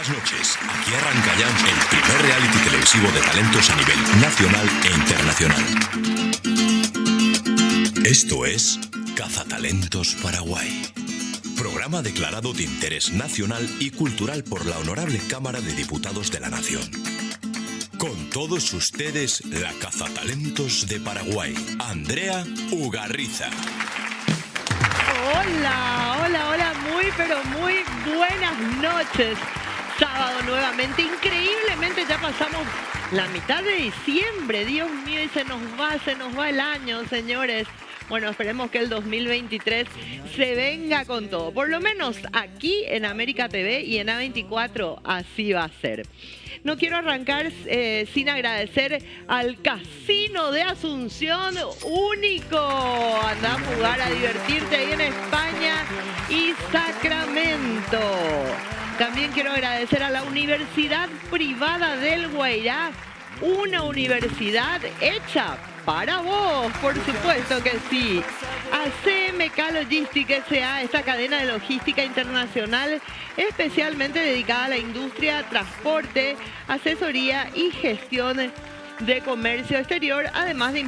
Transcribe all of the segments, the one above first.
Buenas noches, aquí arranca ya el primer reality televisivo de talentos a nivel nacional e internacional. Esto es Cazatalentos Paraguay, programa declarado de interés nacional y cultural por la Honorable Cámara de Diputados de la Nación. Con todos ustedes, la Cazatalentos de Paraguay, Andrea Ugarriza. Hola, muy pero muy buenas noches. Sábado nuevamente, increíblemente ya pasamos la mitad de diciembre, Dios mío, y se nos va el año, señores. Bueno, esperemos que el 2023 se venga con todo. Por lo menos aquí en América TV y en A24 así va a ser. No quiero arrancar sin agradecer al Casino de Asunción, único. Anda a jugar, a divertirte ahí en España y Sacramento. También quiero agradecer a la Universidad Privada del Guairá, una universidad hecha para vos, por supuesto que sí. A CMK Logistic S.A., esta cadena de logística internacional especialmente dedicada a la industria, transporte, asesoría y gestión de comercio exterior, además de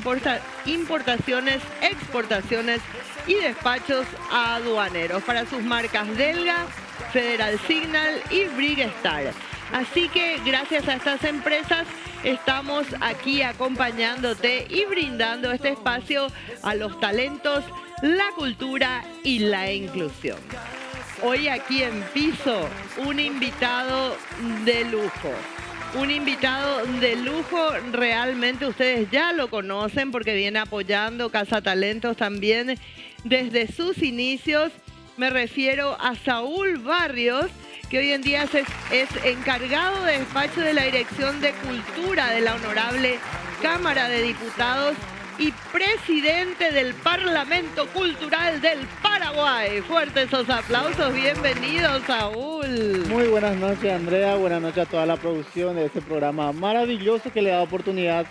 importaciones, exportaciones y despachos aduaneros para sus marcas Delga, Federal Signal y Brigstar. Así que gracias a estas empresas estamos aquí acompañándote y brindando este espacio a los talentos, la cultura y la inclusión. Hoy aquí en Piso, un invitado de lujo. Un invitado de lujo, realmente ustedes ya lo conocen porque viene apoyando Cazatalentos también desde sus inicios. Me refiero a Saúl Barrios, que hoy en día es encargado de despacho de la Dirección de Cultura de la Honorable Cámara de Diputados y presidente del Parlamento Cultural del Paraguay. Fuertes esos aplausos, bienvenido, Saúl. Muy buenas noches, Andrea, buenas noches a toda la producción de este programa maravilloso que le da oportunidad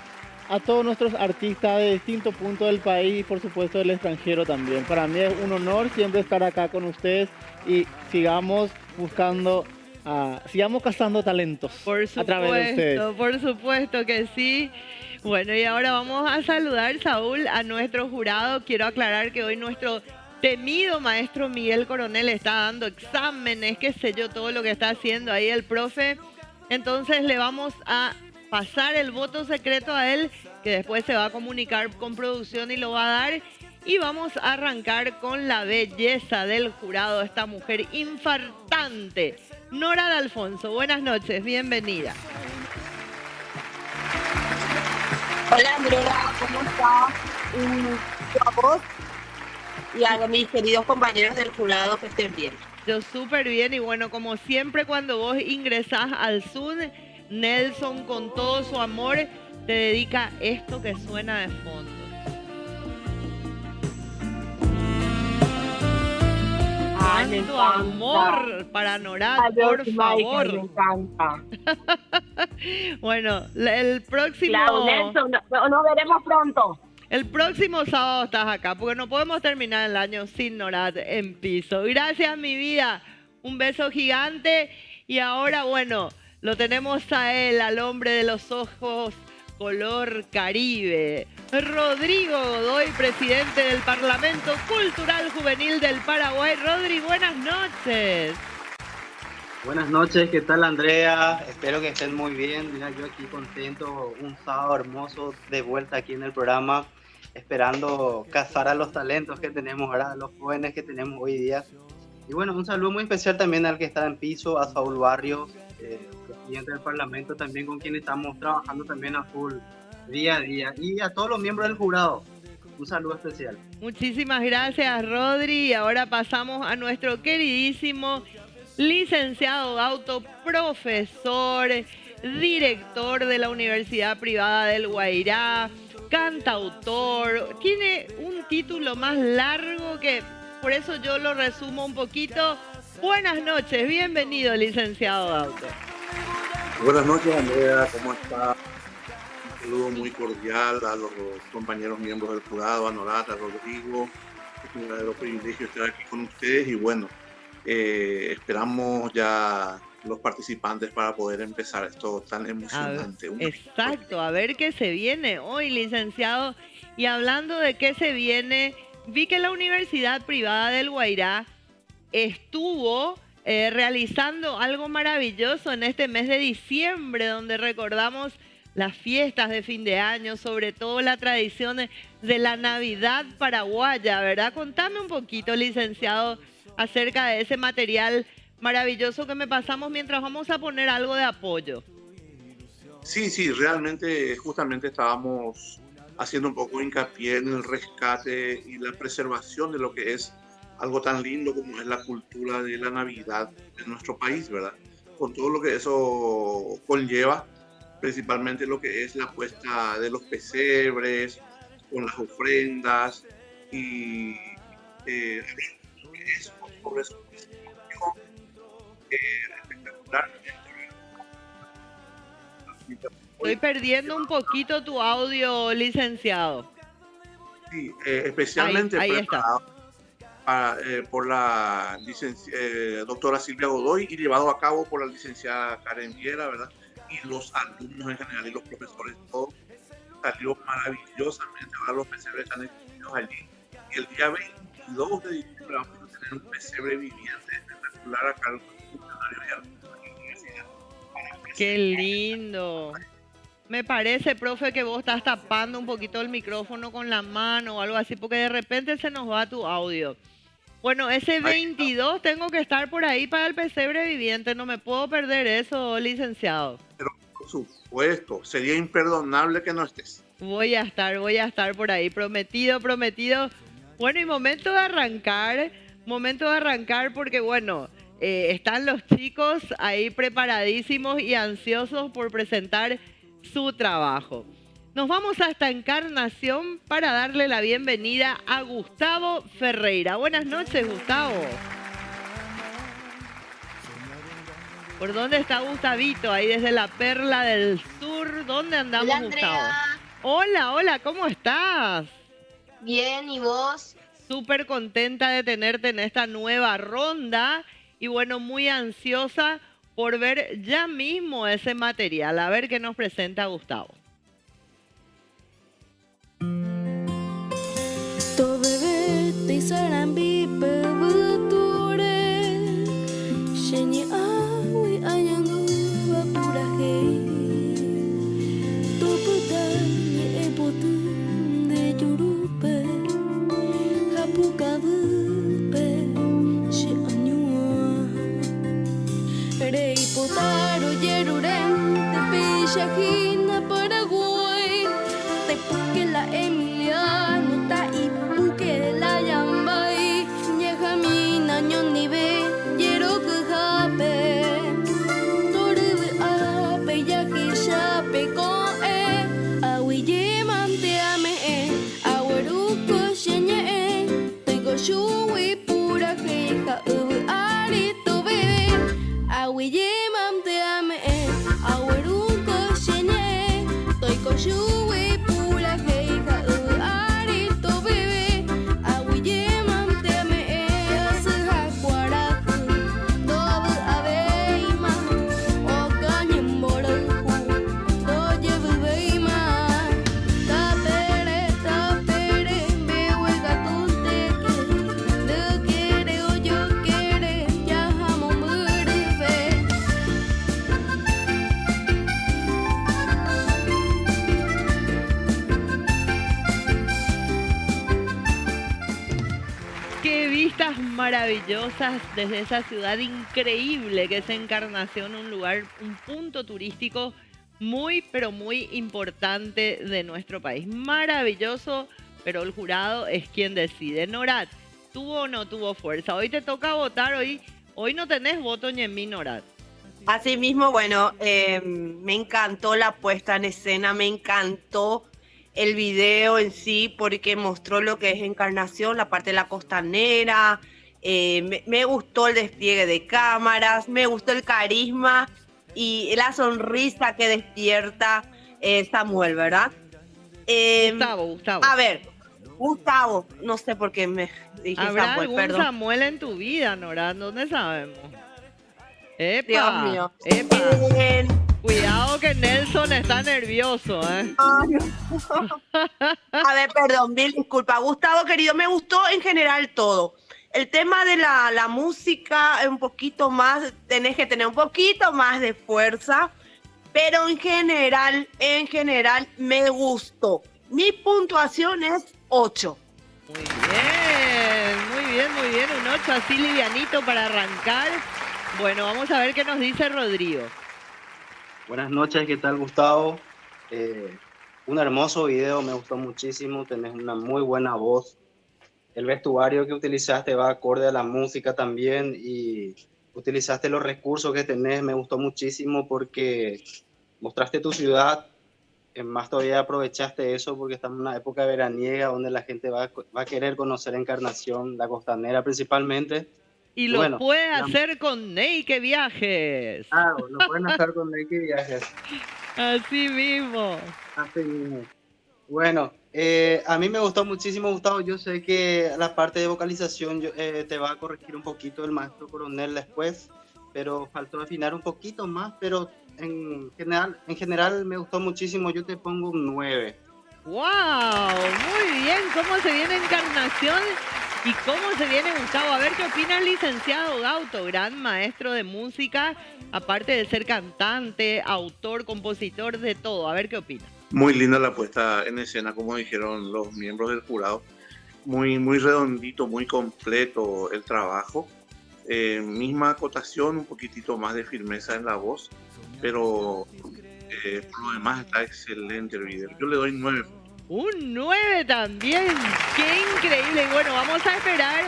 a todos nuestros artistas de distintos puntos del país y por supuesto del extranjero también. Para mí es un honor siempre estar acá con ustedes y sigamos cazando talentos a través de ustedes. Por supuesto que sí. Bueno, y ahora vamos a saludar, Saúl, a nuestro jurado. Quiero aclarar que hoy nuestro temido maestro Miguel Coronel está dando exámenes, qué sé yo, todo lo que está haciendo ahí el profe. Entonces le vamos a pasar el voto secreto a él, que después se va a comunicar con producción y lo va a dar. Y vamos a arrancar con la belleza del jurado, esta mujer infartante, Nora D'Alfonso. Buenas noches, bienvenida. Hola Andrea, ¿cómo estás? Yo a vos y a mis queridos compañeros del jurado que estén bien. Yo súper bien y bueno, como siempre cuando vos ingresás al Zoom, Nelson con todo su amor te dedica esto que suena de fondo. ¡Cuánto amor para Nora, por favor! Me encanta. Bueno, el próximo... Claro, Nelson, nos veremos pronto. El próximo sábado estás acá, porque no podemos terminar el año sin Nora en Piso. Gracias, mi vida. Un beso gigante. Y ahora, bueno, lo tenemos a él, al hombre de los ojos color Caribe. Rodrigo Godoy, presidente del Parlamento Cultural Juvenil del Paraguay. Rodri, buenas noches. Buenas noches, ¿qué tal, Andrea? Espero que estén muy bien. Mira, yo aquí contento, un sábado hermoso de vuelta aquí en el programa, esperando cazar a los talentos que tenemos ahora, a los jóvenes que tenemos hoy día. Y bueno, un saludo muy especial también al que está en Piso, a Saúl Barrios, presidente del Parlamento, también con quien estamos trabajando también a full día a día, y a todos los miembros del jurado. Un saludo especial. Muchísimas gracias, Rodri. Y ahora pasamos a nuestro queridísimo licenciado Gauto, profesor, director de la Universidad Privada del Guairá, cantautor. Tiene un título más largo que por eso yo lo resumo un poquito. Buenas noches, bienvenido, licenciado Gauto. Buenas noches, Andrea, ¿cómo está? Un saludo muy cordial a los compañeros miembros del jurado, a Norata, a Rodrigo. Es un verdadero privilegio estar aquí con ustedes y bueno, esperamos ya los participantes para poder empezar esto tan emocionante. Exacto, a ver qué se viene hoy, licenciado. Y hablando de qué se viene, vi que la Universidad Privada del Guairá estuvo realizando algo maravilloso en este mes de diciembre, donde recordamos las fiestas de fin de año, sobre todo la tradición de la Navidad paraguaya, ¿verdad? Contame un poquito, licenciado, acerca de ese material maravilloso que me pasamos mientras vamos a poner algo de apoyo. Sí, realmente justamente estábamos haciendo un poco hincapié en el rescate y la preservación de lo que es algo tan lindo como es la cultura de la Navidad en nuestro país, ¿verdad? Con todo lo que eso conlleva, principalmente lo que es la puesta de los pesebres, con las ofrendas y es sobre eso espectacular. Estoy perdiendo un poquito tu audio, licenciado. Sí, especialmente ahí preparado por la doctora Silvia Godoy y llevado a cabo por la licenciada Karen Viera, ¿verdad? Y los alumnos en general y los profesores, todo salió maravillosamente. Ahora los pesebres están expuestos allí. Y el día 22 de diciembre vamos a tener un pesebre viviente espectacular acá en el funcionario de la universidad. ¡Qué lindo! Me parece, profe, que vos estás tapando un poquito el micrófono con la mano o algo así, porque de repente se nos va tu audio. Bueno, ese 22 tengo que estar por ahí para el pesebre viviente, no me puedo perder eso, licenciado. Pero por supuesto, sería imperdonable que no estés. Voy a estar por ahí, prometido. Bueno, y momento de arrancar porque bueno, están los chicos ahí preparadísimos y ansiosos por presentar su trabajo. Nos vamos hasta Encarnación para darle la bienvenida a Gustavo Ferreira. Buenas noches, Gustavo. ¿Por dónde está Gustavito? Ahí desde la Perla del Sur. ¿Dónde andamos, Hola, Gustavo? Andrea. Hola, ¿cómo estás? Bien, ¿y vos? Súper contenta de tenerte en esta nueva ronda y bueno, muy ansiosa por ver ya mismo ese material. A ver qué nos presenta Gustavo. Paraguay, te puque la Emiliano, ta y puque de la Yambay, ñejamina ñonibe, yero que jape, torebe ape, yaquishape con ahuille manteame, agueruco xeñe, tengo shui pura jeja, arito bebé, ahuille manteame, agueruco. Shui pula heika arito bebé aguille manteme asha kwaraku dobu abeima o kanyembora do yebeima tapere bewe gatunte que de quiere o yo quiere ya jamón murbe. Qué vistas maravillosas desde esa ciudad increíble que es Encarnación, un lugar, un punto turístico muy, pero muy importante de nuestro país. Maravilloso, pero el jurado es quien decide. Norat, ¿tuvo o no tuvo fuerza? Hoy te toca votar, hoy no tenés voto ni en mí, Norat. Asimismo, bueno, me encantó la puesta en escena, me encantó el video en sí porque mostró lo que es Encarnación, la parte de la costanera, me gustó el despliegue de cámaras, me gustó el carisma y la sonrisa que despierta Samuel, ¿verdad? Gustavo. A ver, Gustavo, no sé por qué me dije ¿Habrá Samuel, algún perdón. Samuel en tu vida, Norat? ¿Dónde sabemos? Epa, Dios mío. epa. Eh, Cuidado que Nelson está nervioso, ¿eh? ay, a ver, perdón, mil disculpas. Gustavo, querido, me gustó en general todo. El tema de la música es un poquito más, tenés que tener un poquito más de fuerza, pero en general me gustó. Mi puntuación es 8. Muy bien, muy bien, muy bien. Un 8 así livianito para arrancar. Bueno, vamos a ver qué nos dice Rodrigo. Buenas noches, ¿qué tal, Gustavo? Un hermoso video, me gustó muchísimo, tenés una muy buena voz. El vestuario que utilizaste va acorde a la música también y utilizaste los recursos que tenés, me gustó muchísimo porque mostraste tu ciudad, más todavía aprovechaste eso porque estamos en una época veraniega donde la gente va a querer conocer Encarnación, la costanera principalmente. Y lo Bueno, puede hacer con Neike Viajes. Claro, lo pueden hacer con Neike Viajes. Así mismo. Así mismo. Bueno, a mí me gustó muchísimo, Gustavo. Yo sé que la parte de vocalización te va a corregir un poquito el maestro Coronel después, pero faltó afinar un poquito más, pero en general me gustó muchísimo. Yo te pongo un 9. ¡Wow! Muy bien. ¿Cómo se viene Encarnación? ¿Y cómo se viene Gustavo? A ver qué opina el licenciado Gauto, gran maestro de música, aparte de ser cantante, autor, compositor, de todo. A ver qué opina. Muy linda la puesta en escena, como dijeron los miembros del jurado. Muy, muy redondito, muy completo el trabajo. Misma acotación, un poquitito más de firmeza en la voz, pero por lo demás está excelente el video. Yo le doy 9. Un 9 también. ¡Qué increíble! Y bueno, vamos a esperar,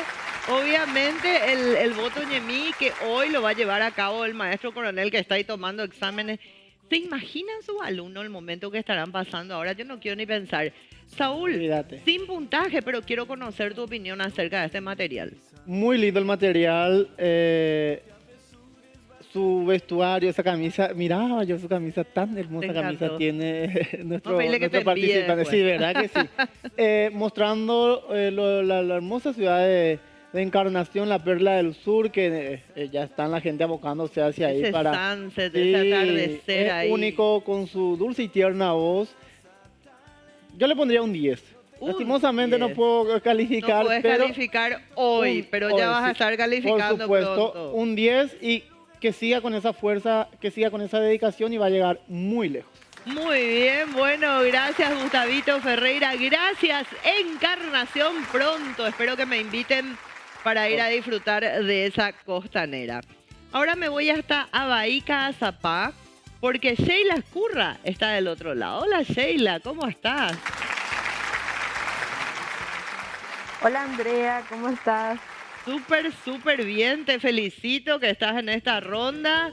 obviamente, el voto Ñemí, que hoy lo va a llevar a cabo el maestro Coronel, que está ahí tomando exámenes. ¿Se imaginan sus alumnos el momento que estarán pasando ahora? Yo no quiero ni pensar. Saúl, Olvídate. sin puntaje, pero quiero conocer tu opinión acerca de este material. Muy lindo el material. Su vestuario, esa camisa, miraba yo su camisa, tan hermosa Te camisa encantó. tiene nuestro, No, pedirle que nuestro te envíe participante. después. Sí, ¿verdad que sí? Mostrando la hermosa ciudad de Encarnación, la Perla del Sur, que ya están la gente abocándose hacia ahí Ese para... sunset, Sí, ese atardecer es ahí. único, con su dulce y tierna voz. Yo le pondría un 10. Un Lastimosamente 10. no puedo calificar, No puedes pero calificar hoy, pero ya hoy, vas a sí. estar calificando por supuesto, pronto. un 10 y que siga con esa fuerza, que siga con esa dedicación y va a llegar muy lejos. Muy bien, bueno, gracias Gustavito Ferreira, gracias Encarnación pronto, espero que me inviten para ir a disfrutar de esa costanera. Ahora me voy hasta Abaíca, Azapá, porque Sheila Escurra está del otro lado. Hola Sheila, ¿cómo estás? Hola Andrea, ¿cómo estás? Súper, súper bien, te felicito que estás en esta ronda.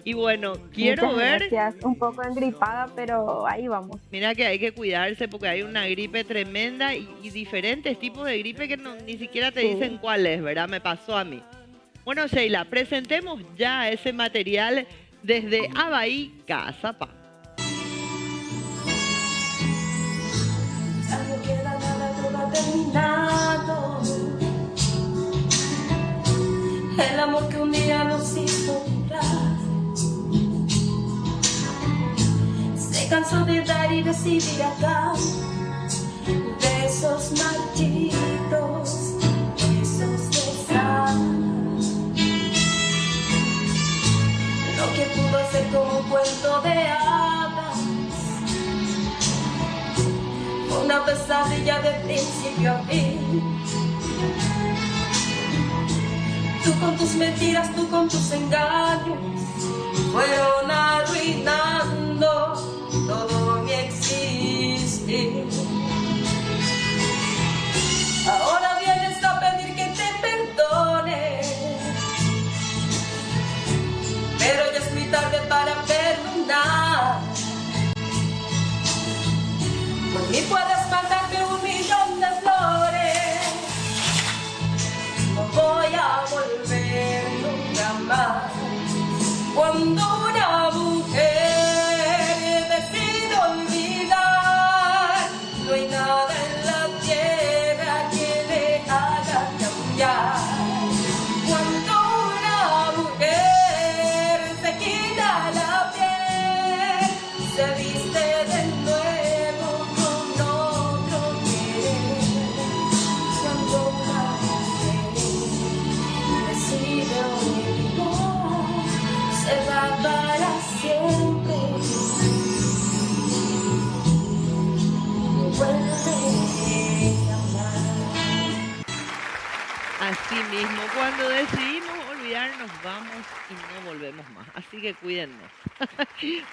Y bueno, quiero Muchas ver... gracias. Un poco engripada, pero ahí vamos. Mira que hay que cuidarse porque hay una gripe tremenda y diferentes tipos de gripe que ni siquiera te Sí. dicen cuál es, ¿verdad? Me pasó a mí. Bueno, Sheila, presentemos ya ese material desde Abaíca, Azapá. Ya no queda nada, todo ha terminado. El amor que un día nos hizo vibrar se cansó de dar y recibir acá besos marchitos, besos de sal. Lo que pudo ser como un cuento de hadas, una pesadilla de principio a fin. Tú con tus mentiras, tú con tus engaños, fueron arruinando todo mi existir. Ahora vienes a pedir que te perdone, pero ya es muy tarde para perdonar. Por mí puedes mandarme 1.000.000 de flores, no voy a volver nunca más. para siempre. Vuelve a amar. Así mismo, cuando decidimos olvidar nos vamos y no volvemos más. Así que cuídennos.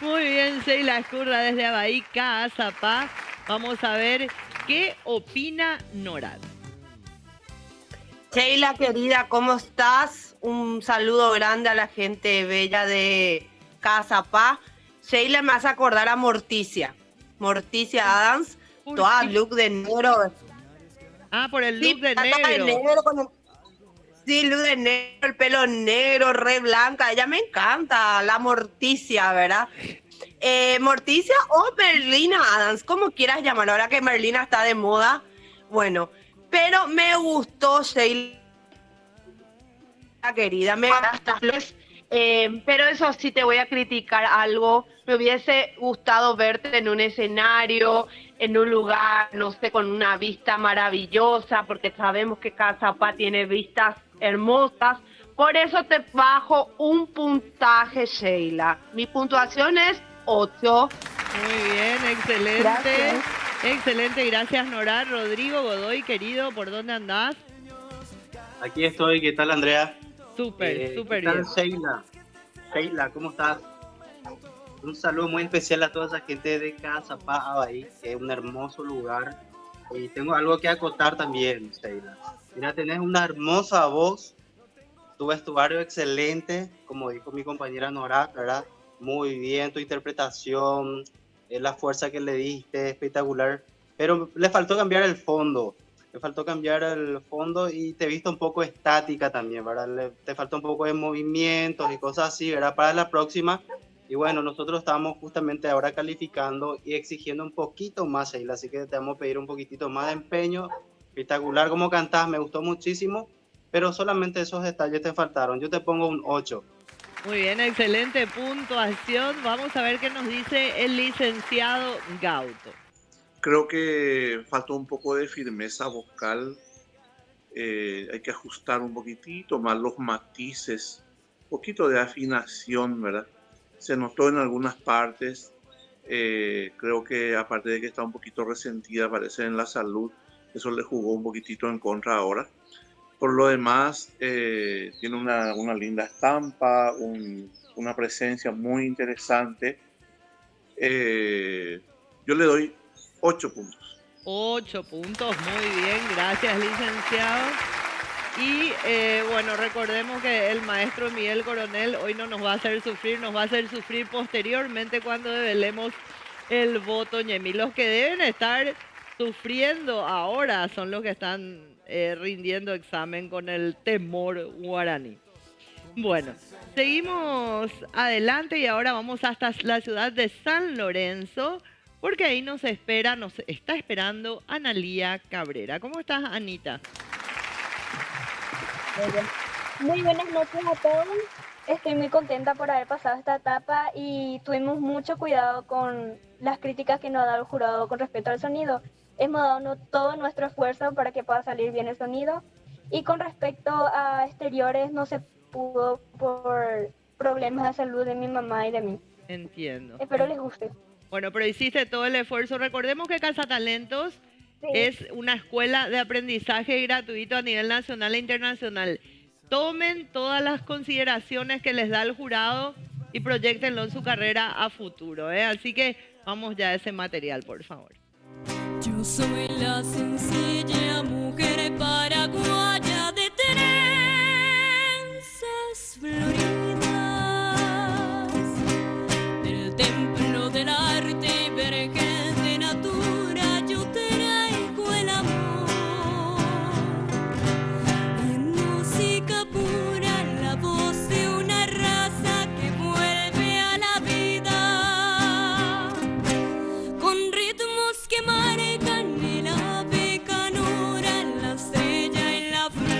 Muy bien, Sheila Escurra desde Abahí, Caazapá. Vamos a ver qué opina Norad. Sheila, querida, ¿cómo estás? Un saludo grande a la gente bella de Caazapá. Sheila, me hace acordar a Morticia. Morticia Adams, Uy, toda sí. look de negro. Ah, por el Sí, look de toda negro. Sí, luz de negro, el pelo negro, re blanca. Ella me encanta, la Morticia, ¿verdad? Morticia o Merlina Adams, como quieras llamarlo, ahora que Merlina está de moda. Bueno, pero me gustó, Sheila, querida, me gastas. Pero eso sí, te voy a criticar algo. Me hubiese gustado verte en un escenario, en un lugar, no sé, con una vista maravillosa, porque sabemos que Caazapá tiene vistas hermosas. Por eso te bajo un puntaje, Sheila. Mi puntuación es 8. Muy bien, excelente. Gracias. Excelente, gracias Norad. Rodrigo Godoy, querido, ¿por dónde andás? Aquí estoy, ¿qué tal, Andrea? Súper, súper ¿Qué tal, bien. Sheila? Sheila, ¿cómo estás? Un saludo muy especial a toda esa gente de Caazapá, Abahí, que es un hermoso lugar. Y tengo algo que acotar también, Sheila. Mira, tenés una hermosa voz, tu vestuario excelente, como dijo mi compañera Nora, ¿verdad? Muy bien, tu interpretación, la fuerza que le diste, espectacular. Pero le faltó cambiar el fondo. Le faltó cambiar el fondo y te he visto un poco estática también, ¿verdad? Te faltó un poco de movimientos y cosas así, ¿verdad? Para la próxima. Y bueno, nosotros estamos justamente ahora calificando y exigiendo un poquito más, Sheila, así que te vamos a pedir un poquitito más de empeño. Espectacular como cantás, me gustó muchísimo, pero solamente esos detalles te faltaron. Yo te pongo un 8. Muy bien, excelente puntuación. Vamos a ver qué nos dice el licenciado Gauto. Creo que faltó un poco de firmeza vocal. Hay que ajustar un poquitito más los matices, un poquito de afinación, ¿verdad? Se notó en algunas partes. Creo que aparte de que está un poquito resentida, parece en la salud, eso le jugó un poquitito en contra ahora. Por lo demás, tiene una linda estampa, una presencia muy interesante. Yo le doy 8 puntos. 8 puntos, muy bien, gracias licenciado. Y bueno, recordemos que el maestro Miguel Coronel hoy no nos va a hacer sufrir, nos va a hacer sufrir posteriormente cuando develemos el voto Ñemi. Los que deben estar sufriendo ahora son los que están rindiendo examen con el temor guaraní. Bueno, seguimos adelante y ahora vamos hasta la ciudad de San Lorenzo, porque ahí nos está esperando Analía Cabrera. ¿Cómo estás, Anita? Muy buenas noches a todos. Estoy muy contenta por haber pasado esta etapa y tuvimos mucho cuidado con las críticas que nos ha dado el jurado con respecto al sonido. Hemos dado todo nuestro esfuerzo para que pueda salir bien el sonido. Y con respecto a exteriores, no se pudo por problemas de salud de mi mamá y de mí. Entiendo. Espero les guste. Bueno, pero hiciste todo el esfuerzo. Recordemos que Cazatalentos es una escuela de aprendizaje gratuito a nivel nacional e internacional. Tomen todas las consideraciones que les da el jurado y proyéctenlo en su carrera a futuro, ¿eh? Así que vamos ya a ese material, por favor. Yo soy la sencilla mujer paraguaya de trenzas floridas, del templo del arte vergel de natura, yo traigo el amor, en música pura la voz de una raza que vuelve a la vida, con ritmos que marcan el ave canora, la estrella en la flor.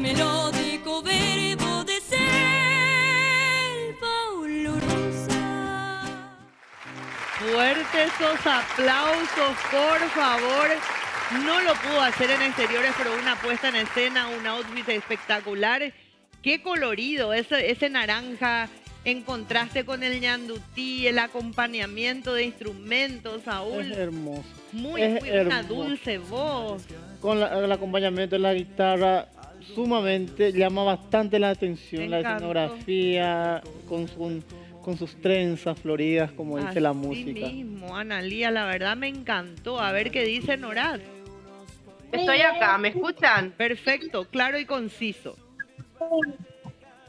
melódico verbo de selva olorosa. Fuertes esos aplausos, por favor. No lo pudo hacer en exteriores, pero una puesta en escena, un outfit espectacular. Qué colorido, ese naranja en contraste con el ñandutí, el acompañamiento de instrumentos, Saúl. Es hermoso. Muy, es muy una hermoso. dulce voz. Con el acompañamiento de la guitarra, sumamente llama bastante la atención Me la encantó. escenografía, con sus trenzas floridas, como dice la Así música. mismo, Analía, la verdad me encantó. A ver qué dice Norad. Estoy acá, ¿me escuchan? Perfecto, claro y conciso.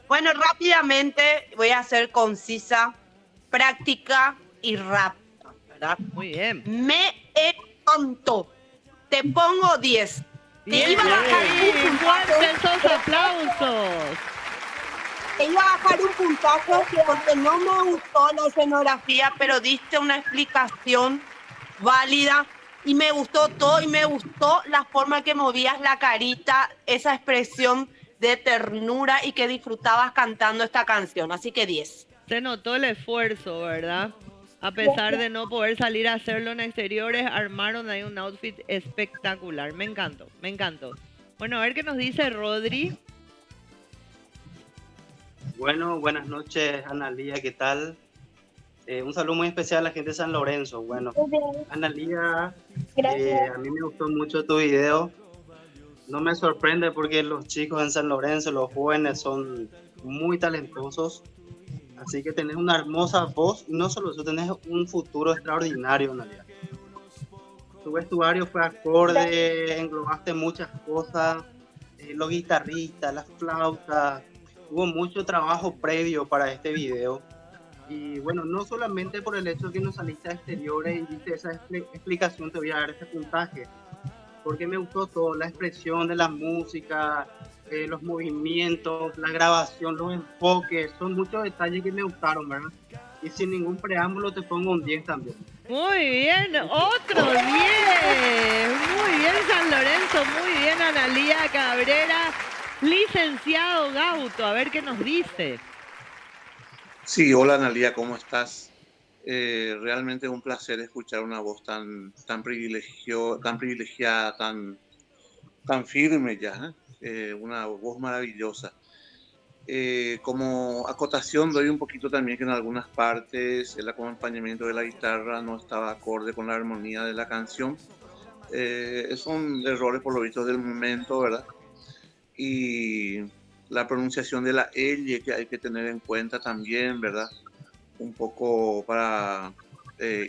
Bueno, rápidamente voy a ser concisa, práctica y rápida, ¿verdad? Muy bien. Me encantó. Te pongo 10. Te Bien, iba a bajar un fuertes puntaje. esos aplausos. Te iba a bajar un puntaje porque no me gustó la escenografía, pero diste una explicación válida y me gustó todo y me gustó la forma que movías la carita, esa expresión de ternura y que disfrutabas cantando esta canción. Así que 10. Se notó el esfuerzo, ¿verdad? A pesar de no poder salir a hacerlo en exteriores, armaron ahí un outfit espectacular. Me encantó, me encantó. Bueno, a ver qué nos dice Rodri. Bueno, buenas noches, Analía, ¿qué tal? Un saludo muy especial a la gente de San Lorenzo. Bueno, Muy bien, Analía, gracias. a mí me gustó mucho tu video. No me sorprende porque los chicos en San Lorenzo, los jóvenes, son muy talentosos. Así que tenés una hermosa voz y no solo eso, tenés un futuro extraordinario, Analía. Tu vestuario fue acorde, englobaste muchas cosas, los guitarristas, las flautas. Hubo mucho trabajo previo para este video. Y bueno, no solamente por el hecho de que nos saliste a exteriores y diste esa explicación, te voy a dar este puntaje. Porque me gustó todo, la expresión de la música, los movimientos, la grabación, los enfoques. Son muchos detalles que me gustaron, ¿verdad? Y sin ningún preámbulo te pongo un 10 también. Muy bien, otro 10. Muy bien, San Lorenzo, muy bien, Analía Cabrera. Licenciado Gauto, a ver qué nos dice. Sí, hola Analía, ¿cómo estás? Realmente es un placer escuchar una voz tan privilegiada, tan firme ya, una voz maravillosa. Como acotación doy un poquito también que en algunas partes el acompañamiento de la guitarra no estaba acorde con la armonía de la canción. Son errores por lo visto del momento, ¿verdad? Y la pronunciación de la L que hay que tener en cuenta también, ¿verdad? Un poco para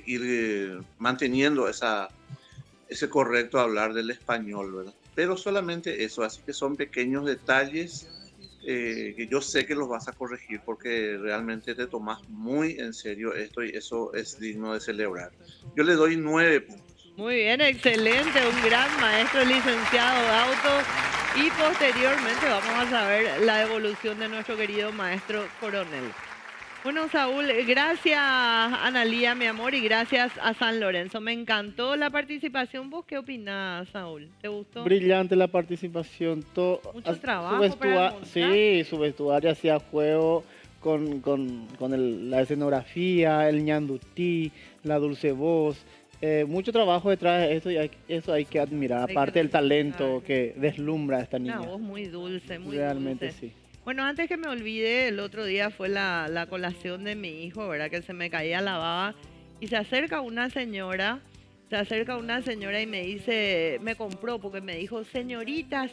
ir manteniendo ese correcto hablar del español, ¿verdad? Pero solamente eso, así que son pequeños detalles que yo sé que los vas a corregir porque realmente te tomas muy en serio esto y eso es digno de celebrar. Yo le doy 9 puntos. Muy bien, excelente, un gran maestro, licenciado Gauto. Y posteriormente vamos a saber la evolución de nuestro querido maestro Coronel. Bueno, Saúl, gracias Analía, mi amor, y gracias a San Lorenzo. Me encantó la participación. ¿Vos qué opinás, Saúl? ¿Te gustó? Brillante la participación. Mucho trabajo para el sí, su vestuario hacía juego con la escenografía, el ñandutí, la dulce voz. Mucho trabajo detrás de esto y eso hay que admirar. Hay Aparte que del talento respetar. que deslumbra a esta niña. Una voz muy dulce, muy Realmente dulce. sí. Bueno, antes que me olvide, el otro día fue la colación de mi hijo, ¿verdad? Que se me caía la baba y se acerca una señora y me dice, me compró porque me dijo, señorita.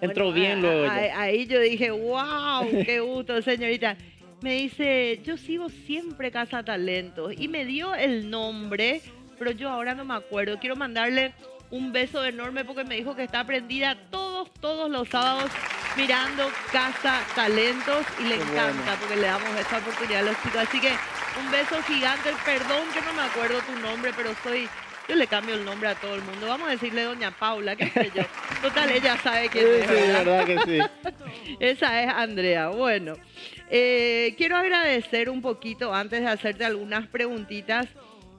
Entró Bueno, bien luego ella. ahí yo dije, wow, qué gusto, señorita. Me dice, yo sigo siempre Casa Talentos y me dio el nombre, pero yo ahora no me acuerdo. Quiero mandarle un beso enorme porque me dijo que está prendida todos los sábados mirando Casa Talentos y le Qué encanta bueno. porque le damos esta oportunidad a los chicos. Así que un beso gigante, perdón que no me acuerdo tu nombre, pero yo le cambio el nombre a todo el mundo. Vamos a decirle Doña Paula, qué sé yo. Total, ella sabe quién Sí, es, sí, ¿verdad? verdad que sí. Esa es Andrea. Bueno, quiero agradecer un poquito antes de hacerte algunas preguntitas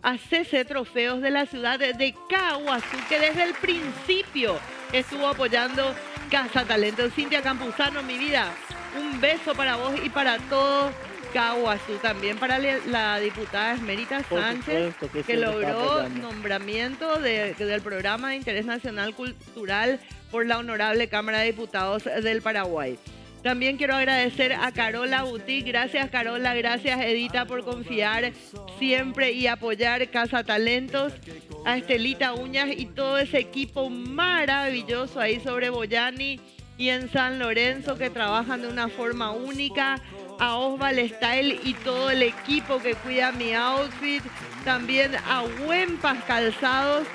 a CC Trofeos de la ciudad de Caguazú, que desde el principio estuvo apoyando Casa Talento. Cintia Campuzano, mi vida, un beso para vos y para todo Caguazú. También para la diputada Esmerita Sánchez, que logró nombramiento del programa de interés nacional cultural por la Honorable Cámara de Diputados del Paraguay. También quiero agradecer a Carola Boutique. Gracias, Carola. Gracias, Edita, por confiar siempre y apoyar Casa Talentos. A Estelita Uñas y todo ese equipo maravilloso ahí sobre Boyani y en San Lorenzo, que trabajan de una forma única. A Osval Style y todo el equipo que cuida mi outfit. También a Huempas Calzados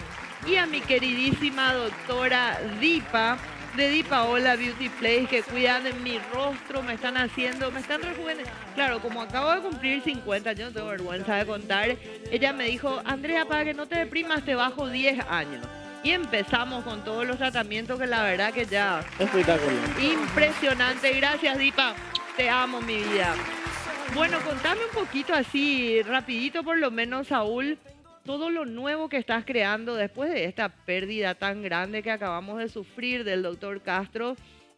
y a mi queridísima doctora Dipa, de Dipaola Beauty Place, que cuidan de mi rostro, me están rejuveneciendo. Claro, como acabo de cumplir 50, yo no tengo vergüenza de contar, ella me dijo, Andrea, para que no te deprimas, te bajo 10 años. Y empezamos con todos los tratamientos, que la verdad que ya... Espectacular. Impresionante. Gracias, Dipa. Te amo, mi vida. Bueno, contame un poquito así, rapidito por lo menos, Saúl, todo lo nuevo que estás creando después de esta pérdida tan grande que acabamos de sufrir del doctor Castro.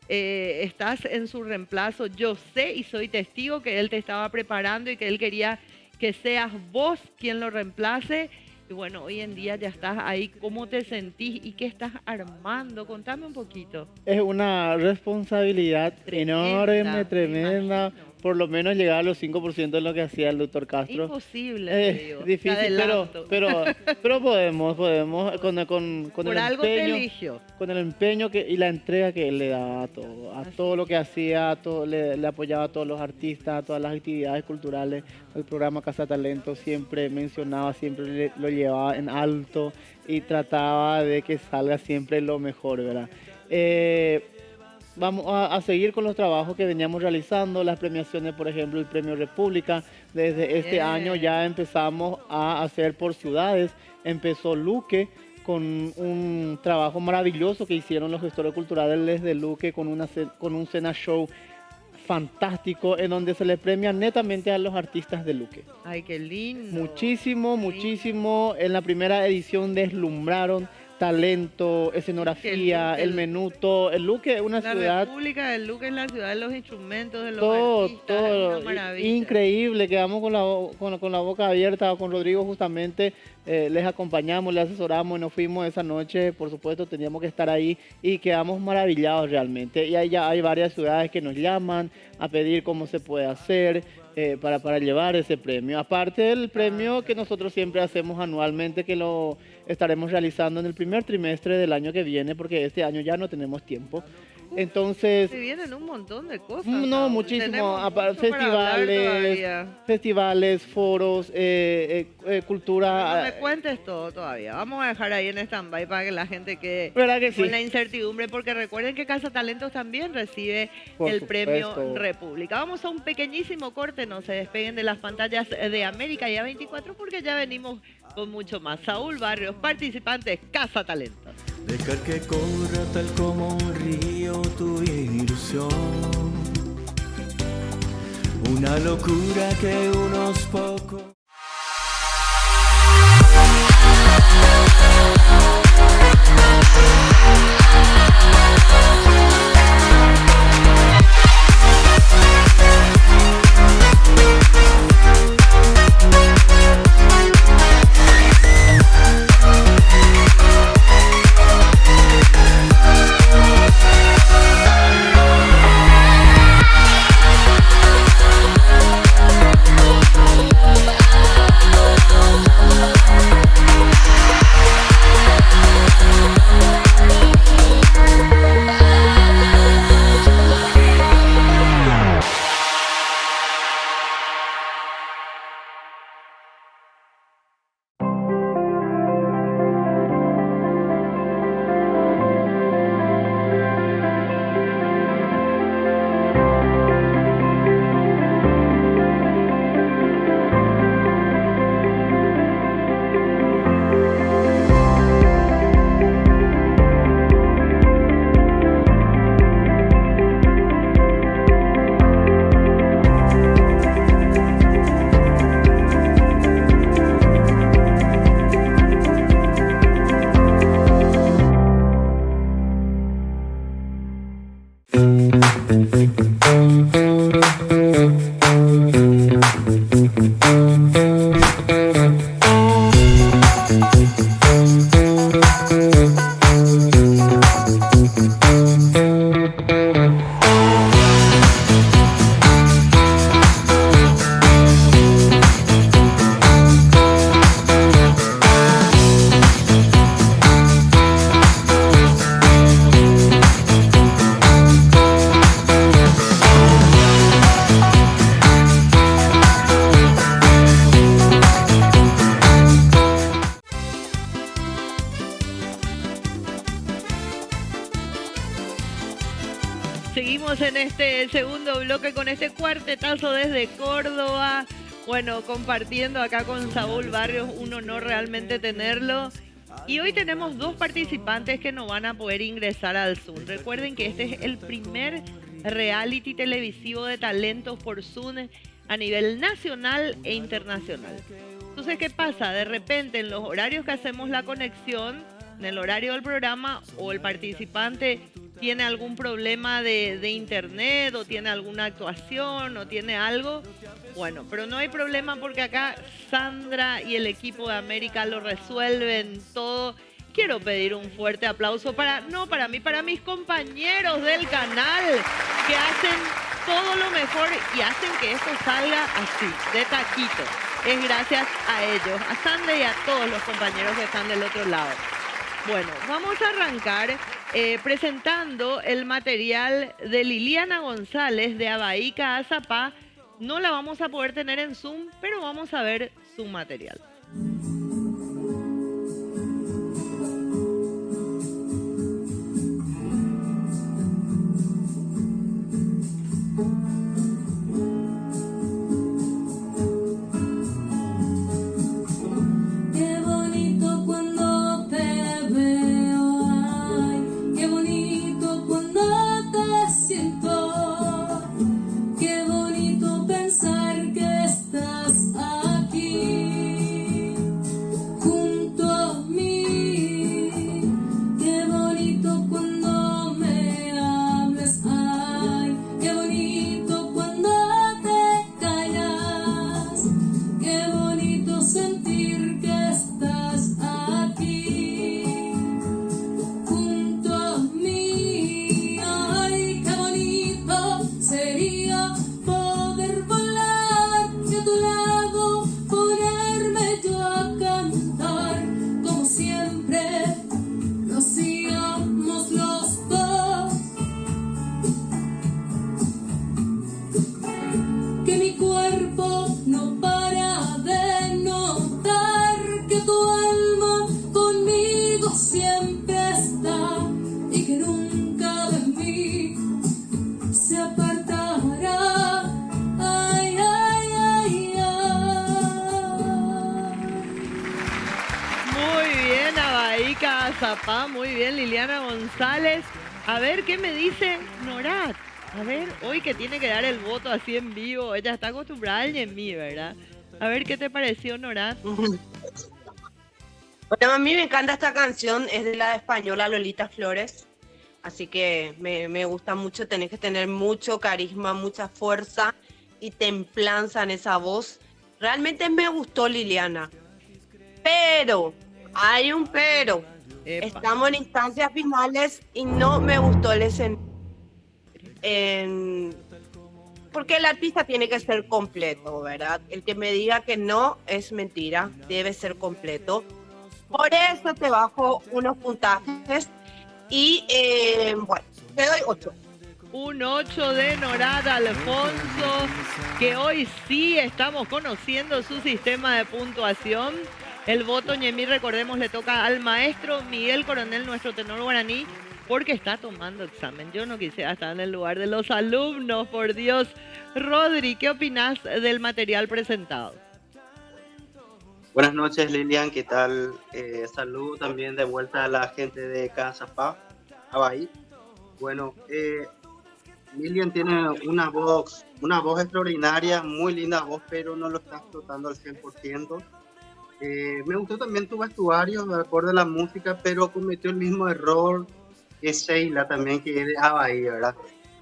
Estás en su reemplazo. Yo sé y soy testigo que él te estaba preparando y que él quería que seas vos quien lo reemplace. Y bueno, hoy en día ya estás ahí. ¿Cómo te sentís y qué estás armando? Contame un poquito. Es una responsabilidad enorme, tremenda. Por lo menos llegar a los 5% de lo que hacía el doctor Castro. Imposible, te digo. Difícil, pero podemos con por el algo empeño, te eligió. con el empeño y la entrega que él le daba a todo lo que hacía, le apoyaba a todos los artistas, a todas las actividades culturales. El programa Casa Talento siempre mencionaba, siempre lo llevaba en alto y trataba de que salga siempre lo mejor, ¿verdad? Vamos a seguir con los trabajos que veníamos realizando, las premiaciones, por ejemplo, el Premio República. Desde este año ya empezamos a hacer por ciudades. Empezó Luque con un trabajo maravilloso que hicieron los gestores culturales de Luque con un cena show fantástico en donde se le premia netamente a los artistas de Luque. Ay, qué lindo. Muchísimo. En la primera edición deslumbraron. Talento, escenografía, el menuto, el Luque es una ciudad... La República del Luque es la ciudad de los instrumentos, de los artistas, todo, es una maravilla. Increíble, quedamos con la boca abierta, con Rodrigo justamente, les acompañamos, les asesoramos y nos fuimos esa noche, por supuesto teníamos que estar ahí y quedamos maravillados realmente. Y hay varias ciudades que nos llaman a pedir cómo se puede hacer para llevar ese premio. Aparte del premio que nosotros siempre hacemos anualmente, que lo estaremos realizando en el primer trimestre del año que viene, porque este año ya no tenemos tiempo. Entonces... Se vienen un montón de cosas. No, muchísimo. Festivales, foros, cultura. No me cuentes todo todavía. Vamos a dejar ahí en stand-by para que la gente quede sí, con la incertidumbre, porque recuerden que Casa Talentos también recibe el Premio República. Vamos a un pequeñísimo corte, no se despeguen de las pantallas de América y A24, porque ya venimos con mucho más. Saúl Barrios, participantes, Casa Talentos. Dejar que corra tal como un río tu ilusión, una locura que unos pocos... Seguimos en este segundo bloque con este cuartetazo desde Córdoba. Bueno, compartiendo acá con Saúl Barrios, un honor realmente tenerlo. Y hoy tenemos dos participantes que no van a poder ingresar al Zoom. Recuerden que este es el primer reality televisivo de talentos por Zoom a nivel nacional e internacional. Entonces, ¿qué pasa? De repente, en los horarios que hacemos la conexión, en el horario del programa, o el participante tiene algún problema de internet, o tiene alguna actuación, o tiene algo, bueno, pero no hay problema porque acá Sandra y el equipo de América lo resuelven todo. Quiero pedir un fuerte aplauso para mí, para mis compañeros del canal que hacen todo lo mejor y hacen que esto salga así, de taquito. Es gracias a ellos, a Sandra y a todos los compañeros que están del otro lado. Bueno, vamos a arrancar presentando el material de Liliana González de Abaíca Azapá. No la vamos a poder tener en Zoom, pero vamos a ver su material. Zapá, muy bien, Liliana González. A ver, ¿qué me dice Norat? A ver, hoy que tiene que dar el voto así en vivo, ella está acostumbrada al en mí, ¿verdad? A ver, ¿qué te pareció, Norat? Bueno, a mí me encanta esta canción, es de la española Lolita Flores, así que me gusta mucho, tenés que tener mucho carisma, mucha fuerza y templanza en esa voz. Realmente me gustó Liliana, pero, hay un pero. Epa. Estamos en instancias finales y no me gustó el escenario. Porque el artista tiene que ser completo, ¿verdad? El que me diga que no es mentira, debe ser completo. Por eso te bajo unos puntajes y bueno, te doy 8. Un 8 de Norat Alfonso, que hoy sí estamos conociendo su sistema de puntuación. El voto Ñemí, recordemos, le toca al maestro Miguel Coronel, nuestro tenor guaraní, porque está tomando examen. Yo no quisiera estar en el lugar de los alumnos, por Dios. Rodri, ¿qué opinás del material presentado? Buenas noches, Lilian, ¿qué tal? Saludo también de vuelta a la gente de Cazapá, Abaí. Bueno, Lilian tiene una voz extraordinaria, muy linda voz, pero no lo está explotando al 100%. Me gustó también tu vestuario, de acuerdo a la música, pero cometió el mismo error que Sheila también, que es de Abaí, ¿verdad?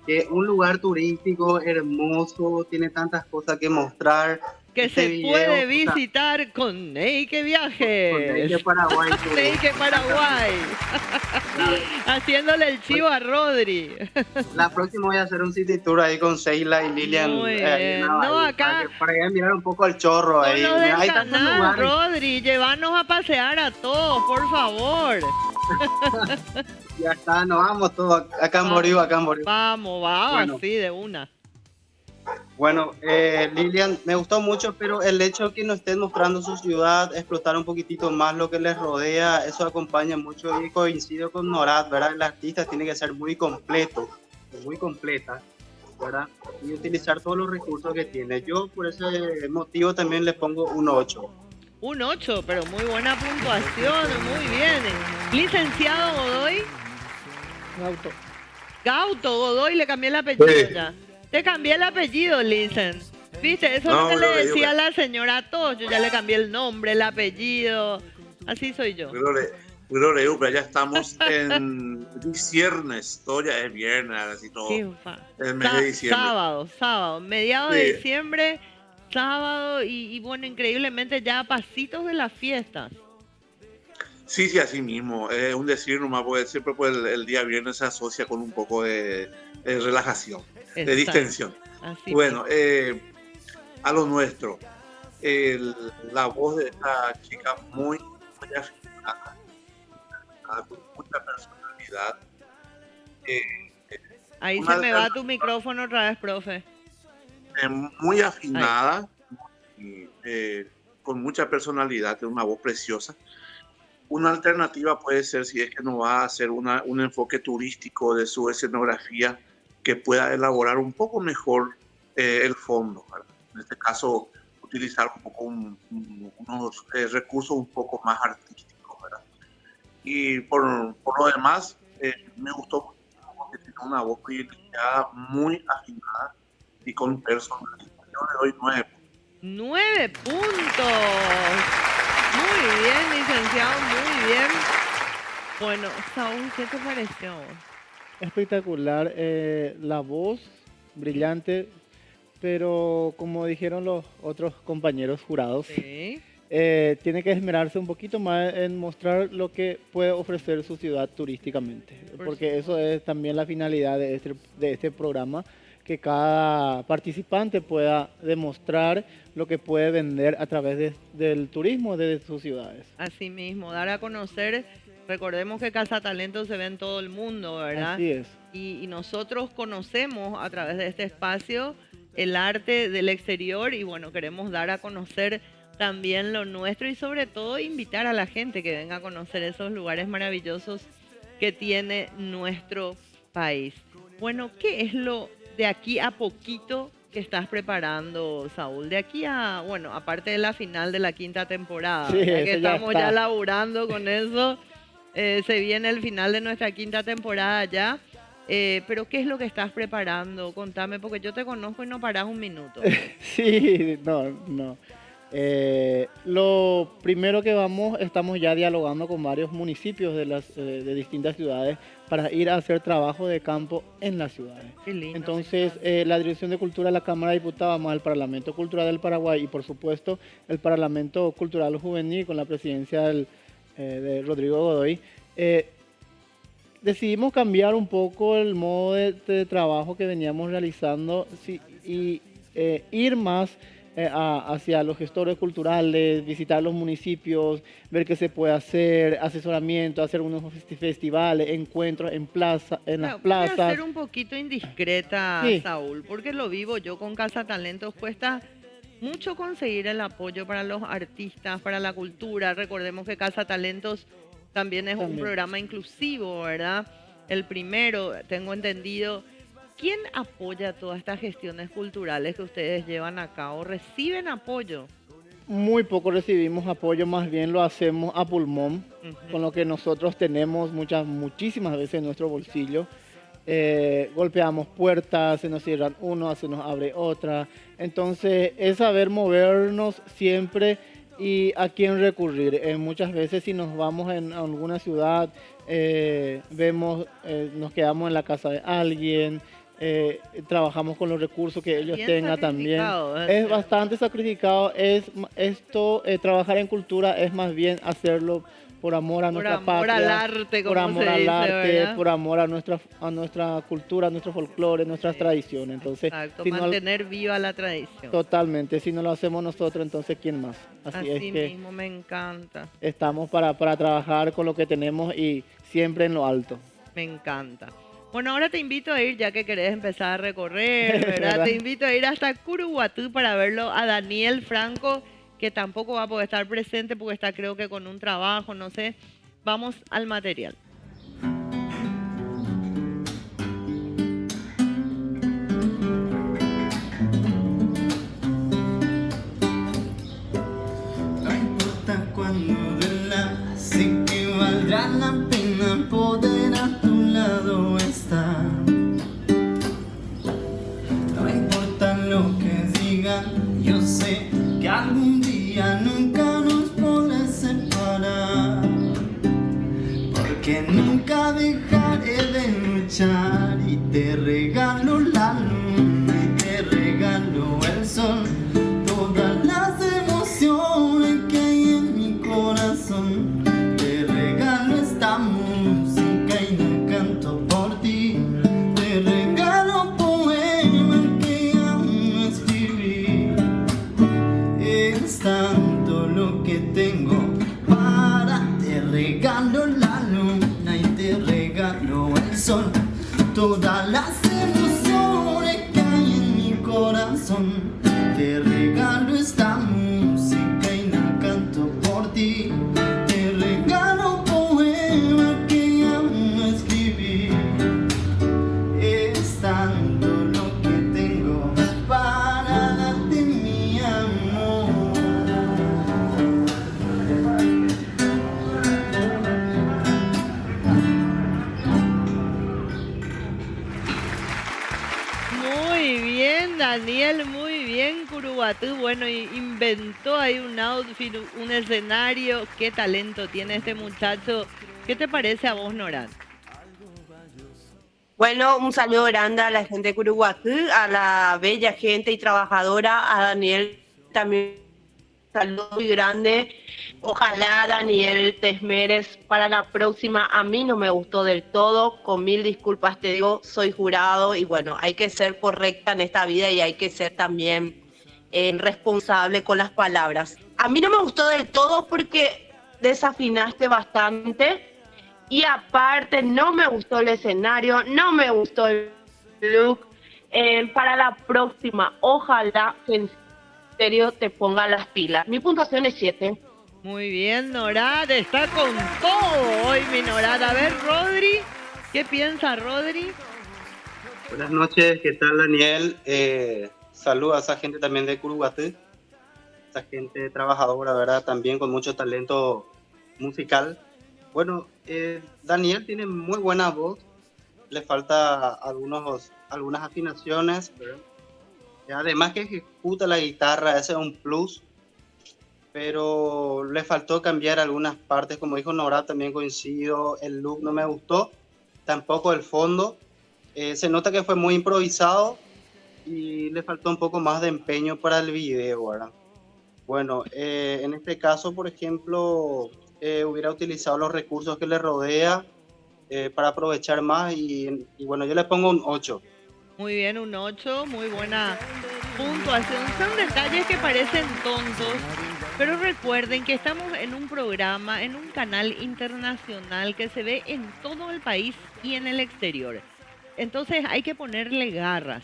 que es un lugar turístico hermoso, tiene tantas cosas que mostrar. Que Este se video, puede o sea, visitar con Neike con Viajes. Neike Paraguay. Neike Paraguay. Haciéndole el chivo a Rodri. La próxima voy a hacer un city tour ahí con Sheila y Lilian. Muy ahí bien. en No, Navarra, acá. para que mirar un poco al chorro Con ahí. lo Mira, del hay tantos canal, lugares. Rodri, llévanos a pasear a todos, por favor. Ya está, nos vamos todos a Camboriú, a Camboriú. Vamos, Bueno. sí, de una. Bueno, Lilian, me gustó mucho, pero el hecho de que nos estén mostrando su ciudad, explotar un poquitito más lo que les rodea, eso acompaña mucho y coincido con Norad, ¿verdad? El artista tiene que ser muy completo, muy completa, ¿verdad? Y utilizar todos los recursos que tiene. Yo por ese motivo también le pongo un 8. Un 8, pero muy buena puntuación, muy bien. Licenciado Godoy. Gauto Godoy, le cambié el apellido ya. Te cambié el apellido, Licen. ¿Viste? Eso es lo que le decía a la señora a todos. Yo ya le cambié el nombre, el apellido. Así soy yo. Pero ya estamos en viernes, todo ya es viernes, así todo. El mes de diciembre. Sábado, mediados de diciembre, sábado y bueno, increíblemente ya a pasitos de las fiestas. Sí, así mismo. Es un decir nomás, porque siempre pues, el día viernes se asocia con un poco de relajación, de distensión. Así bueno, a lo nuestro. La voz de esta chica muy afinada, con mucha personalidad. Ahí se me va tu micrófono otra vez, profe. Muy afinada, con mucha personalidad, tiene una voz preciosa. Una alternativa puede ser, si es que no va a hacer un enfoque turístico de su escenografía, que pueda elaborar un poco mejor el fondo, ¿verdad? En este caso, utilizar un poco unos recursos un poco más artísticos, ¿verdad? Y por lo demás, me gustó mucho porque tiene una voz privilegiada, muy afinada y con personalidad. Yo le doy 9 puntos. 9 puntos. Muy bien, licenciado, muy bien. Bueno, Saúl, ¿qué te pareció? Espectacular, la voz brillante, pero como dijeron los otros compañeros jurados, Sí. Tiene que esmerarse un poquito más en mostrar lo que puede ofrecer su ciudad turísticamente, porque eso es también la finalidad de este programa, que cada participante pueda demostrar lo que puede vender a través del turismo de sus ciudades. Así mismo, dar a conocer, recordemos que Casa Talento se ve en todo el mundo, ¿verdad? Así es. Y nosotros conocemos a través de este espacio el arte del exterior y bueno, queremos dar a conocer también lo nuestro y sobre todo invitar a la gente que venga a conocer esos lugares maravillosos que tiene nuestro país. Bueno, ¿qué es lo de aquí a poquito que estás preparando, Saúl? De aquí a, bueno, aparte de la final de la 5ª temporada, Sí, ya que estamos está. ya laburando con eso, se viene el final de nuestra 5ª temporada ya, pero ¿qué es lo que estás preparando? Contame, porque yo te conozco y no parás un minuto. Sí, no. Lo primero que estamos ya dialogando con varios municipios de distintas ciudades para ir a hacer trabajo de campo en las ciudades. Qué lindo. Entonces, la Dirección de Cultura de la Cámara de Diputados, vamos al Parlamento Cultural del Paraguay y por supuesto el Parlamento Cultural Juvenil con la presidencia de Rodrigo Godoy, decidimos cambiar un poco el modo de trabajo que veníamos realizando y ir más hacia los gestores culturales, visitar los municipios, ver qué se puede hacer, asesoramiento, hacer unos festivales, encuentros en las plazas. Voy a ser un poquito indiscreta, Sí. Saúl, porque lo vivo yo con Casa Talentos. Cuesta mucho conseguir el apoyo para los artistas, para la cultura. Recordemos que Casa Talentos también es un programa inclusivo, ¿verdad? El primero, tengo entendido. ¿Quién apoya todas estas gestiones culturales que ustedes llevan a cabo? ¿Reciben apoyo? Muy poco recibimos apoyo, más bien lo hacemos a pulmón, con lo que nosotros tenemos muchísimas veces en nuestro bolsillo. Golpeamos puertas, se nos cierran una, se nos abre otra. Entonces es saber movernos siempre y a quién recurrir. Muchas veces si nos vamos a alguna ciudad, nos quedamos en la casa de alguien. trabajamos con los recursos que ellos Bien tengan también. sacrificado, Es bastante sacrificado. Trabajar en cultura es más bien hacerlo por amor a nuestra amor patria, al arte, por como amor se al dice, arte, ¿verdad? por amor a nuestra cultura, a nuestro folclore, nuestras tradiciones. Entonces, Exacto, si no, mantener viva la tradición. totalmente, si no lo hacemos nosotros, entonces ¿quién más? Así es Así que mismo, me encanta, estamos para trabajar con lo que tenemos y siempre en lo alto. me encanta. Bueno, ahora te invito a ir, ya que querés empezar a recorrer, ¿verdad? ¿Verdad? Te invito a ir hasta Curuguatú para verlo a Daniel Franco, que tampoco va a poder estar presente porque está, creo que con un trabajo, no sé. Vamos al material. No importa cuándo duela, sé que valdrá la pena poder a tu lado estar. No importa lo que digan, yo sé que algún día nunca nos podrá separar. Porque nunca dejaré de luchar y te regalo la luna y te regalo el sol. Todas las emociones que hay en mi corazón, te regalo esta música y la canto por ti. Te regalo poemas que aún no escribí. Es tanto lo que tengo para te regalo la luna y te regalo el sol. Todas las emociones que hay en mi corazón, te regalo esta música y la canto por ti. Te regalo poemas que aún no escribí. Es tanto lo que tengo para darte mi amor. Muy bien, Daniel, muy bien, Curuguatú. Bueno, inventó ahí un outfit, un escenario. Qué talento tiene este muchacho. ¿Qué te parece a vos, Noran? Bueno, un saludo grande a la gente de Curuguatú, a la bella gente y trabajadora, a Daniel también un saludo muy grande. Ojalá, Daniel, te esmeres para la próxima. A mí no me gustó del todo, con mil disculpas te digo, soy jurado y bueno, hay que ser correcta en esta vida y hay que ser también responsable con las palabras. A mí no me gustó del todo porque desafinaste bastante. Y aparte, no me gustó el escenario, no me gustó el look. Para la próxima, ojalá que en serio te ponga las pilas. Mi puntuación es 7. Muy bien, Norad, está con todo hoy, mi Norad. A ver, Rodri, ¿qué piensa Rodri? Buenas noches, ¿qué tal, Daniel? Saludos a esa gente también de Curuguatú, esa gente trabajadora, ¿verdad? También con mucho talento musical. Bueno, Daniel tiene muy buena voz, le falta algunas afinaciones, ¿verdad? Además que ejecuta la guitarra, ese es un plus, pero le faltó cambiar algunas partes, como dijo Nora, también coincido, el look no me gustó, tampoco el fondo, se nota que fue muy improvisado y le faltó un poco más de empeño para el video, ¿verdad? Bueno, en este caso, por ejemplo, hubiera utilizado los recursos que le rodea para aprovechar más y bueno, yo le pongo un 8. Muy bien, un 8, muy buena puntuación. Son detalles que parecen tontos, pero recuerden que estamos en un programa, en un canal internacional que se ve en todo el país y en el exterior. Entonces hay que ponerle garras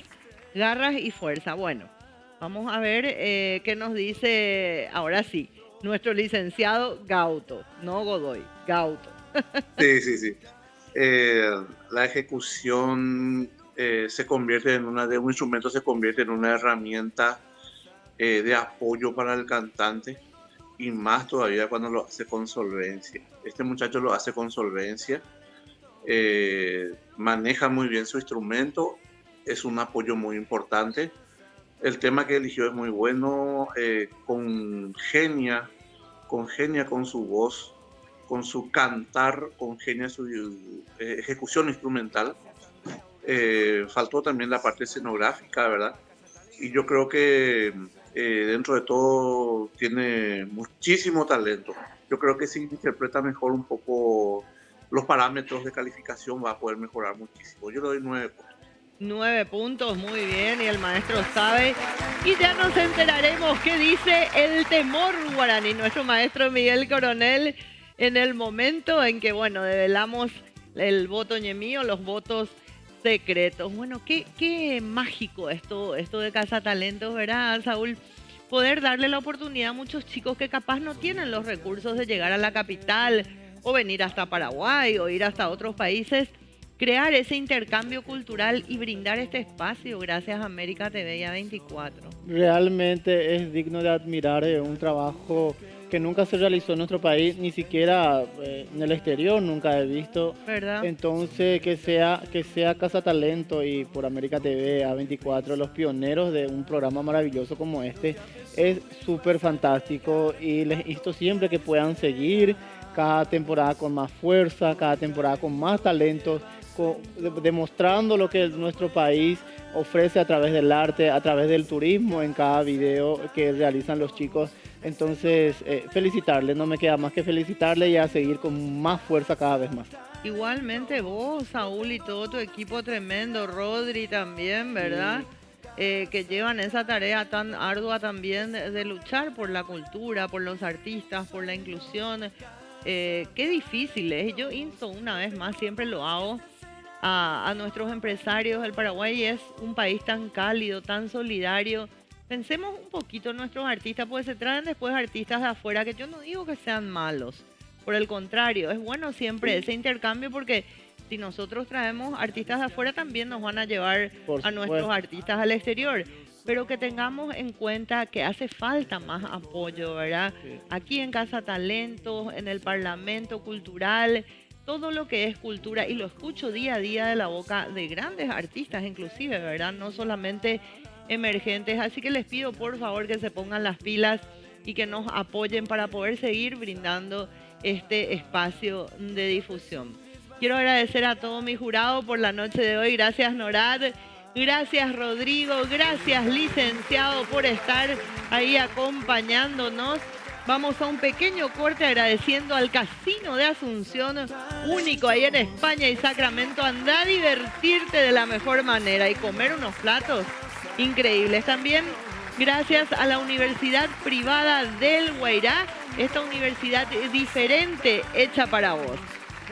y fuerza. Bueno, vamos a ver qué nos dice, ahora sí, nuestro licenciado Gauto, no Godoy, Gauto. Sí. La ejecución se convierte de un instrumento se convierte en una herramienta de apoyo para el cantante y más todavía cuando lo hace con solvencia. Este muchacho lo hace con solvencia, maneja muy bien su instrumento, es un apoyo muy importante. El tema que eligió es muy bueno, congenia con su voz, con su cantar, congenia su ejecución instrumental. faltó también la parte escenográfica, ¿verdad? Y yo creo que dentro de todo tiene muchísimo talento. Yo creo que si interpreta mejor un poco los parámetros de calificación va a poder mejorar muchísimo. Yo le doy 9 puntos. 9 puntos, muy bien, y el maestro sabe. Y ya nos enteraremos qué dice el temor guaraní, nuestro maestro Miguel Coronel, en el momento en que, bueno, develamos el voto ñemío, los votos secretos. Bueno, qué mágico esto de Casa Talentos, ¿verdad, Saúl? Poder darle la oportunidad a muchos chicos que capaz no tienen los recursos de llegar a la capital o venir hasta Paraguay o ir hasta otros países, crear ese intercambio cultural y brindar este espacio gracias a América TV y a 24. Realmente es digno de admirar un trabajo que nunca se realizó en nuestro país, ni siquiera en el exterior nunca he visto. ¿Verdad? Entonces que sea Casa Talento y por América TV, A24, los pioneros de un programa maravilloso como este, es súper fantástico y les insto siempre que puedan seguir cada temporada con más fuerza, cada temporada con más talentos, demostrando lo que nuestro país ofrece a través del arte, a través del turismo en cada video que realizan los chicos. Entonces, felicitarles, no me queda más que felicitarles y a seguir con más fuerza cada vez más. Igualmente vos, Saúl, y todo tu equipo tremendo, Rodri también, ¿verdad? Sí. Que llevan esa tarea tan ardua también de luchar por la cultura, por los artistas, por la inclusión. Qué difícil es. Yo insto una vez más, siempre lo hago, a nuestros empresarios. El Paraguay es un país tan cálido, tan solidario. Pensemos un poquito en nuestros artistas, porque se traen después artistas de afuera, que yo no digo que sean malos. Por el contrario, es bueno siempre ese intercambio, porque si nosotros traemos artistas de afuera, también nos van a llevar a nuestros artistas al exterior. Pero que tengamos en cuenta que hace falta más apoyo, ¿verdad? Sí. Aquí en Casa Talentos, en el Parlamento Cultural, todo lo que es cultura, y lo escucho día a día de la boca de grandes artistas inclusive, ¿verdad? No solamente emergentes. Así que les pido por favor que se pongan las pilas y que nos apoyen para poder seguir brindando este espacio de difusión. Quiero agradecer a todo mi jurado por la noche de hoy. Gracias, Norad. Gracias, Rodrigo. Gracias, licenciado, por estar ahí acompañándonos. Vamos a un pequeño corte agradeciendo al Casino de Asunción, único ahí en España y Sacramento. Anda a divertirte de la mejor manera y comer unos platos increíbles. También gracias a la Universidad Privada del Guairá, esta universidad diferente hecha para vos.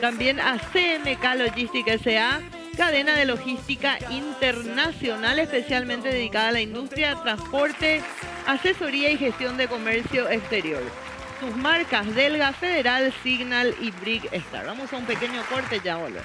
También a CMK Logistics S.A., cadena de logística internacional especialmente dedicada a la industria, transporte, asesoría y gestión de comercio exterior. Sus marcas Delga, Federal, Signal y Brig Star. Vamos a un pequeño corte, ya volvemos.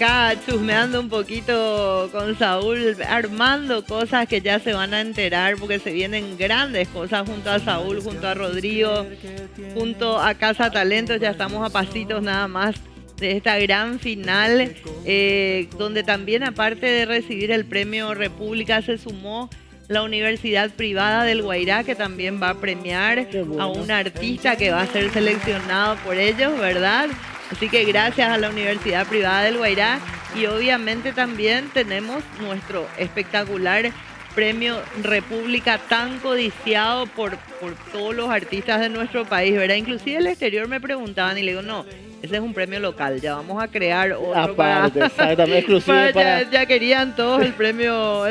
acá chusmeando un poquito con Saúl, armando cosas que ya se van a enterar porque se vienen grandes cosas junto a Saúl, junto a Rodrigo, junto a Casa Talentos. Ya estamos a pasitos nada más de esta gran final, donde también, aparte de recibir el premio República, se sumó la Universidad Privada del Guairá, que también va a premiar a un artista que va a ser seleccionado por ellos, ¿verdad? Así que gracias a la Universidad Privada del Guairá, y obviamente también tenemos nuestro espectacular premio República, tan codiciado por todos los artistas de nuestro país, ¿verdad? Inclusive el exterior me preguntaban y le digo, no, ese es un premio local, ya vamos a crear otro. Aparte, ya querían todos el premio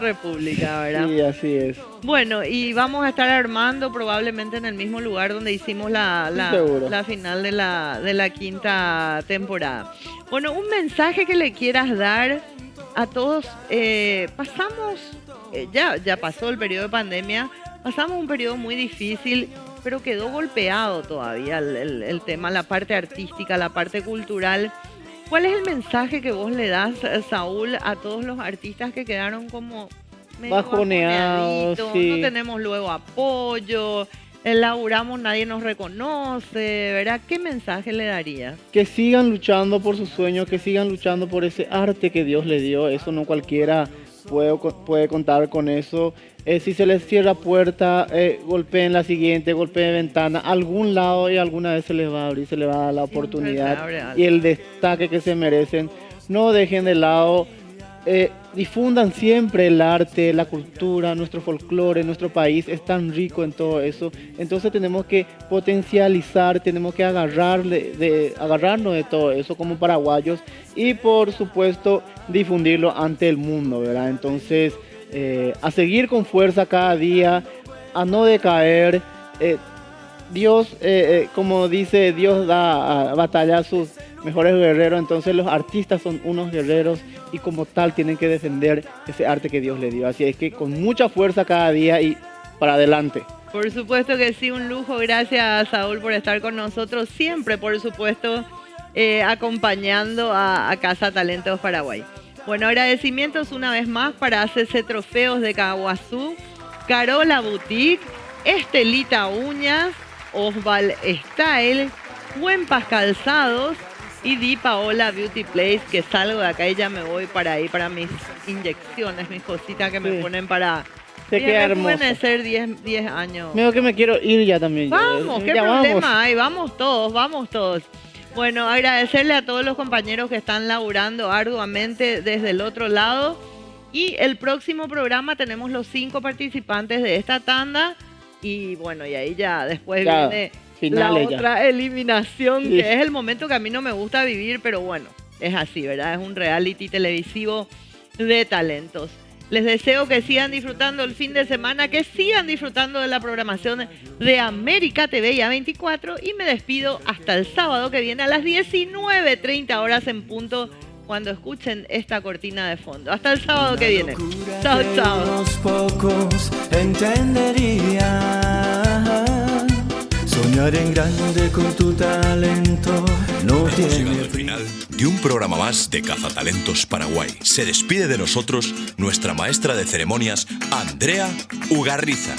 República, ¿verdad? Sí, así es. Bueno, y vamos a estar armando probablemente en el mismo lugar donde hicimos la final de la quinta temporada. Bueno, un mensaje que le quieras dar a todos. Ya pasó el periodo de pandemia, pasamos un periodo muy difícil, pero quedó golpeado todavía el tema, la parte artística, la parte cultural. ¿Cuál es el mensaje que vos le das, Saúl, a todos los artistas que quedaron como medio bajoneados? Sí. No tenemos luego apoyo, laburamos, nadie nos reconoce, ¿verdad? ¿Qué mensaje le darías? Que sigan luchando por sus sueños, que sigan luchando por ese arte que Dios les dio. Eso no cualquiera puede contar con eso. Si se les cierra puerta, golpeen la siguiente, golpeen ventana, algún lado, y alguna vez se les va a abrir, se les va a dar la oportunidad y el destaque que se merecen. No dejen de lado, difundan siempre el arte, la cultura, nuestro folclore. Nuestro país es tan rico en todo eso, entonces tenemos que potencializar, tenemos que agarrarnos de todo eso como paraguayos, y por supuesto difundirlo ante el mundo, ¿verdad? Entonces, a seguir con fuerza cada día, a no decaer. Dios, como dice, Dios da batalla a sus mejores guerreros, entonces los artistas son unos guerreros y como tal tienen que defender ese arte que Dios les dio. Así es que con mucha fuerza cada día y para adelante. Por supuesto que sí, un lujo. Gracias, Saúl, por estar con nosotros. Siempre, por supuesto, acompañando a Casa Talentos Paraguay. Bueno, agradecimientos una vez más para ACC Trofeos de Caguazú, Carola Boutique, Estelita Uñas, Osval Style, Huempas Calzados y Di Paola Beauty Place, que salgo de acá y ya me voy para ahí, para mis inyecciones, mis cositas que me ponen para rejuvenecer 10 años. Mira que me quiero ir ya también. Vamos, qué problema hay, vamos todos. Bueno, agradecerle a todos los compañeros que están laburando arduamente desde el otro lado. Y el próximo programa tenemos los 5 participantes de esta tanda. Y bueno, y ahí ya después viene la otra eliminación, que es el momento que a mí no me gusta vivir, pero bueno, es así, ¿verdad? Es un reality televisivo de talentos. Les deseo que sigan disfrutando el fin de semana, que sigan disfrutando de la programación de América TV y A24, y me despido hasta el sábado que viene a las 19:30 horas en punto, cuando escuchen esta cortina de fondo. Hasta el sábado que viene. Chao, chao. Unos pocos entenderían. Soñar en grande con tu talento no Hemos llegado al final de un programa más de Cazatalentos Paraguay. Se despide de nosotros nuestra maestra de ceremonias, Andrea Ugarriza.